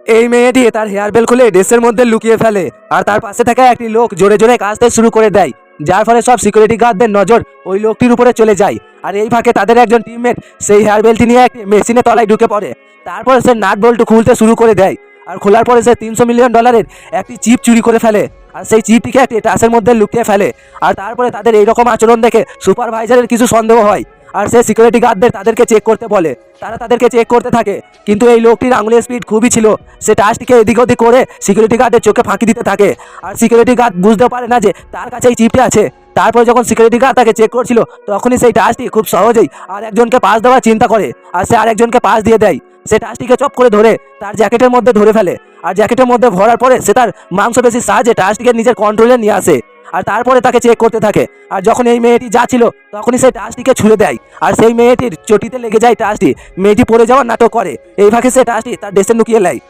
এই মেয়েটি তার হেয়ার বেল খুলে ড্রেসের মধ্যে লুকিয়ে ফেলে আর তার পাশে থাকা একটি লোক জোরে জোরে কাজতে শুরু করে দেয়, যার ফলে সব সিকিউরিটি গার্ডদের নজর ওই লোকটির উপরে চলে যায়। আর এই ফাঁকে তাদের একজন টিমমেট সেই হেয়ার বেলটি নিয়ে একটি মেশিনে তলায় ঢুকে পড়ে। তারপরে সে নাট বল্টু খুলতে শুরু করে দেয় আর খোলার পরে সে $300 মিলিয়ন একটি চিপ চুরি করে ফেলে আর সেই চিপটিকে একটি টাসের মধ্যে লুকিয়ে ফেলে। আর তারপরে তাদের এইরকম আচরণ দেখে সুপারভাইজারের কিছু সন্দেহ হয় আর সে সিকিউরিটি গার্ডদের তাদেরকে চেক করতে বলে। তারা তাদেরকে চেক করতে থাকে, কিন্তু এই লোকটির আঙুলের স্পিড খুবই ছিল। সে টাচটিকে এদিক ওদিক করে সিকিউরিটি গার্ডের চোখে ফাঁকি দিতে থাকে আর সিকিউরিটি গার্ড বুঝতে পারে না যে তার কাছে এই চিপটি আছে। তারপরে যখন সিকিউরিটি গার্ড তাকে চেক করছিল তখনই সেই টাচটি খুব সহজেই আর একজনকে পাস দেওয়ার চিন্তা করে আর সে আরেকজনকে পাস দিয়ে দেয়। সে টাচটিকে চপ করে ধরে তার জ্যাকেটের মধ্যে ধরে ফেলে আর জ্যাকেটের মধ্যে ভরার পরে সে তার মাংসপেশির সাহায্যে টাচটিকে নিজের কন্ট্রোলে নিয়ে আসে আর তারপরে তাকে চেক করতে থাকে। আর যখন এই মেয়েটি যাচ্ছিল তখনই সেই টাচটিকে ছুঁড়ে দেয় আর সেই মেয়েটির চটিতে লেগে যায় টাচটি। মেয়েটি পড়ে যাওয়ার নাটক করে, এই ফাঁকে সে টাচটি তার ড্রেসে লুকিয়ে নেয়